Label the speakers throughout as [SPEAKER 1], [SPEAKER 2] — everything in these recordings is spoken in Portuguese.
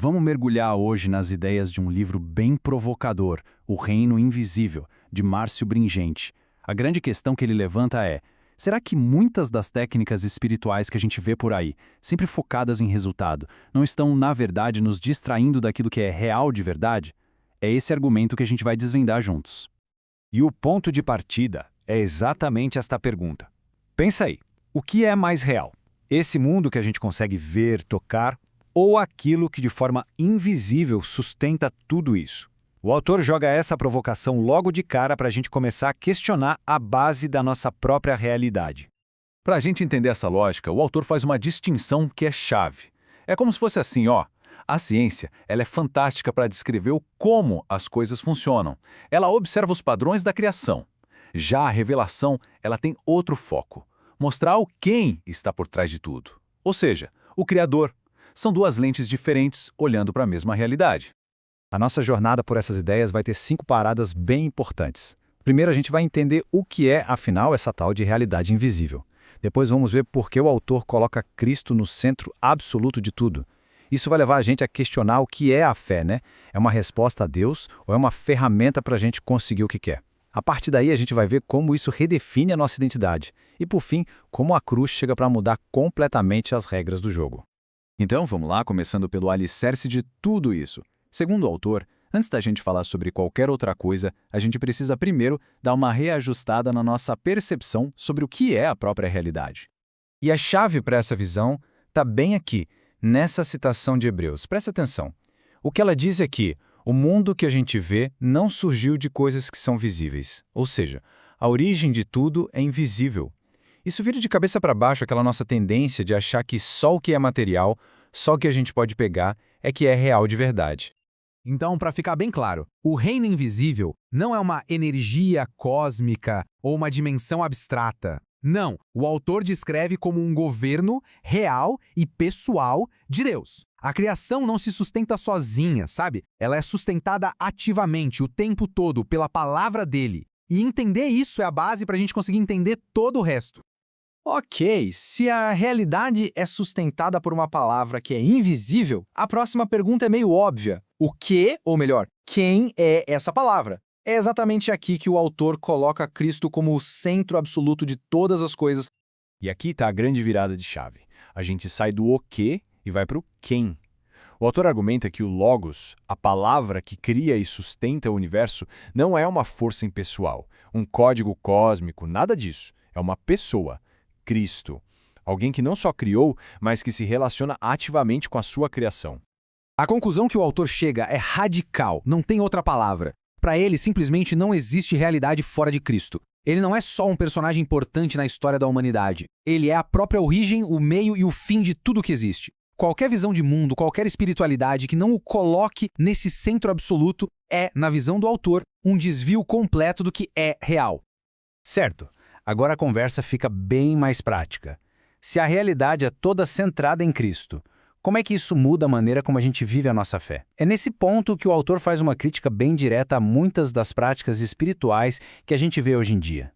[SPEAKER 1] Vamos mergulhar hoje nas ideias de um livro bem provocador, O Reino Invisível, de Márcio Bringente. A grande questão que ele levanta é: será que muitas das técnicas espirituais que a gente vê por aí, sempre focadas em resultado, não estão, na verdade, nos distraindo daquilo que é real de verdade? É esse argumento que a gente vai desvendar juntos.
[SPEAKER 2] E o ponto de partida é exatamente esta pergunta. Pensa aí, o que é mais real? Esse mundo que a gente consegue ver, tocar, ou aquilo que de forma invisível sustenta tudo isso? O autor joga essa provocação logo de cara para a gente começar a questionar a base da nossa própria realidade.
[SPEAKER 1] Para a gente entender essa lógica, o autor faz uma distinção que é chave. É como se fosse assim, ó. A ciência, ela é fantástica para descrever o como as coisas funcionam. Ela observa os padrões da criação. Já a revelação, ela tem outro foco: mostrar o quem está por trás de tudo. Ou seja, o Criador. São duas lentes diferentes olhando para a mesma realidade.
[SPEAKER 2] A nossa jornada por essas ideias vai ter 5 paradas bem importantes. Primeiro, a gente vai entender o que é, afinal, essa tal de realidade invisível. Depois vamos ver por que o autor coloca Cristo no centro absoluto de tudo. Isso vai levar a gente a questionar o que é a fé, né? É uma resposta a Deus ou é uma ferramenta para a gente conseguir o que quer? A partir daí a gente vai ver como isso redefine a nossa identidade. E por fim, como a cruz chega para mudar completamente as regras do jogo.
[SPEAKER 1] Então vamos lá, começando pelo alicerce de tudo isso. Segundo o autor, antes da gente falar sobre qualquer outra coisa, a gente precisa primeiro dar uma reajustada na nossa percepção sobre o que é a própria realidade.
[SPEAKER 2] E a chave para essa visão está bem aqui, nessa citação de Hebreus. Presta atenção. O que ela diz é que o mundo que a gente vê não surgiu de coisas que são visíveis. Ou seja, a origem de tudo é invisível. Isso vira de cabeça para baixo aquela nossa tendência de achar que só o que é material, só o que a gente pode pegar, é que é real de verdade.
[SPEAKER 3] Então, para ficar bem claro, o reino invisível não é uma energia cósmica ou uma dimensão abstrata. Não, o autor descreve como um governo real e pessoal de Deus. A criação não se sustenta sozinha, sabe? Ela é sustentada ativamente, o tempo todo, pela palavra dele. E entender isso é a base para a gente conseguir entender todo o resto.
[SPEAKER 4] Ok, se a realidade é sustentada por uma palavra que é invisível, a próxima pergunta é meio óbvia. O que, ou melhor, quem é essa palavra? É exatamente aqui que o autor coloca Cristo como o centro absoluto de todas as coisas.
[SPEAKER 2] E aqui está a grande virada de chave. A gente sai do o que e vai para o quem. O autor argumenta que o Logos, a palavra que cria e sustenta o universo, não é uma força impessoal, um código cósmico, nada disso. É uma pessoa, Cristo. Alguém que não só criou, mas que se relaciona ativamente com a sua criação.
[SPEAKER 3] A conclusão que o autor chega é radical, não tem outra palavra. Para ele, simplesmente não existe realidade fora de Cristo. Ele não é só um personagem importante na história da humanidade. Ele é a própria origem, o meio e o fim de tudo que existe. Qualquer visão de mundo, qualquer espiritualidade que não o coloque nesse centro absoluto é, na visão do autor, um desvio completo do que é real.
[SPEAKER 2] Certo. Agora a conversa fica bem mais prática. Se a realidade é toda centrada em Cristo, como é que isso muda a maneira como a gente vive a nossa fé? É nesse ponto que o autor faz uma crítica bem direta a muitas das práticas espirituais que a gente vê hoje em dia.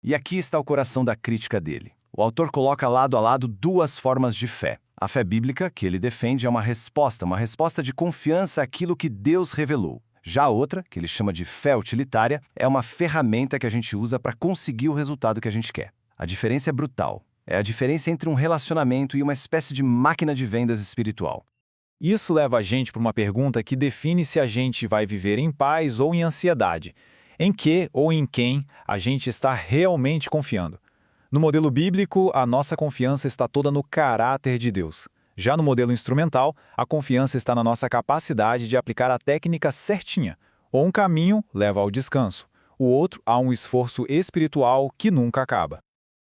[SPEAKER 5] E aqui está o coração da crítica dele. O autor coloca lado a lado 2 formas de fé. A fé bíblica, que ele defende, é uma resposta de confiança àquilo que Deus revelou. Já a outra, que ele chama de fé utilitária, é uma ferramenta que a gente usa para conseguir o resultado que a gente quer. A diferença é brutal. É a diferença entre um relacionamento e uma espécie de máquina de vendas espiritual.
[SPEAKER 6] Isso leva a gente para uma pergunta que define se a gente vai viver em paz ou em ansiedade. Em que ou em quem a gente está realmente confiando. No modelo bíblico, a nossa confiança está toda no caráter de Deus. Já no modelo instrumental, a confiança está na nossa capacidade de aplicar a técnica certinha. Ou um caminho leva ao descanso, o outro a um esforço espiritual que nunca acaba.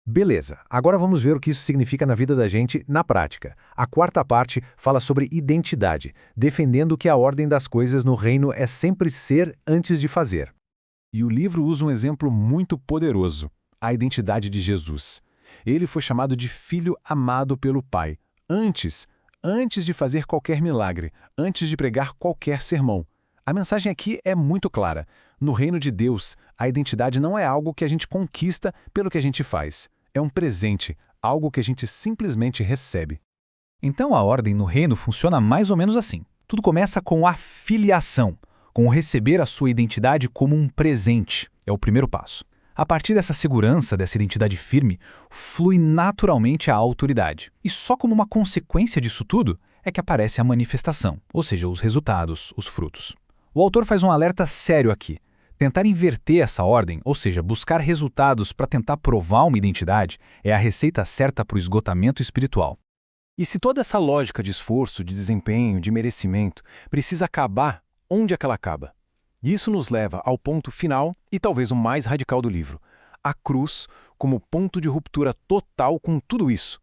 [SPEAKER 2] Beleza, agora vamos ver o que isso significa na vida da gente na prática. A quarta parte fala sobre identidade, defendendo que a ordem das coisas no reino é sempre ser antes de fazer.
[SPEAKER 1] E o livro usa um exemplo muito poderoso: a identidade de Jesus. Ele foi chamado de Filho amado pelo Pai, antes de fazer qualquer milagre, antes de pregar qualquer sermão. A mensagem aqui é muito clara. No reino de Deus, a identidade não é algo que a gente conquista pelo que a gente faz. É um presente, algo que a gente simplesmente recebe.
[SPEAKER 6] Então a ordem no reino funciona mais ou menos assim.
[SPEAKER 1] Tudo começa com a filiação, com o receber a sua identidade como um presente. É o primeiro passo. A partir dessa segurança, dessa identidade firme, flui naturalmente a autoridade. E só como uma consequência disso tudo é que aparece a manifestação, ou seja, os resultados, os frutos. O autor faz um alerta sério aqui. Tentar inverter essa ordem, ou seja, buscar resultados para tentar provar uma identidade, é a receita certa para o esgotamento espiritual.
[SPEAKER 2] E se toda essa lógica de esforço, de desempenho, de merecimento precisa acabar, onde é que ela acaba? Isso nos leva ao ponto final e talvez o mais radical do livro, a cruz como ponto de ruptura total com tudo isso.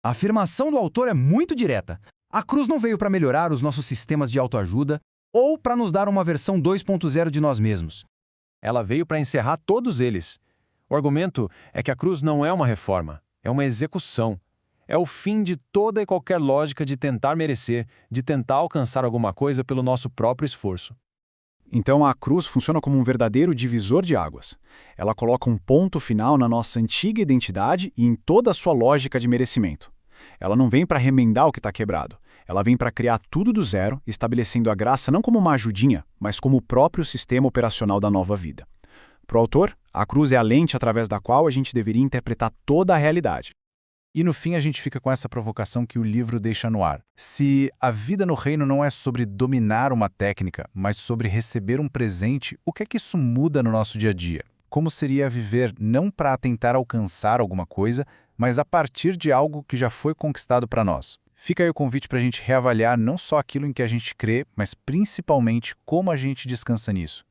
[SPEAKER 4] A afirmação do autor é muito direta. A cruz não veio para melhorar os nossos sistemas de autoajuda ou para nos dar uma versão 2.0 de nós mesmos.
[SPEAKER 2] Ela veio para encerrar todos eles. O argumento é que a cruz não é uma reforma, é uma execução. É o fim de toda e qualquer lógica de tentar merecer, de tentar alcançar alguma coisa pelo nosso próprio esforço. Então a cruz funciona como um verdadeiro divisor de águas. Ela coloca um ponto final na nossa antiga identidade e em toda a sua lógica de merecimento. Ela não vem para remendar o que está quebrado. Ela vem para criar tudo do zero, estabelecendo a graça não como uma ajudinha, mas como o próprio sistema operacional da nova vida. Para o autor, a cruz é a lente através da qual a gente deveria interpretar toda a realidade.
[SPEAKER 1] E no fim a gente fica com essa provocação que o livro deixa no ar. Se a vida no reino não é sobre dominar uma técnica, mas sobre receber um presente, o que é que isso muda no nosso dia a dia? Como seria viver não para tentar alcançar alguma coisa, mas a partir de algo que já foi conquistado para nós? Fica aí o convite para a gente reavaliar não só aquilo em que a gente crê, mas principalmente como a gente descansa nisso.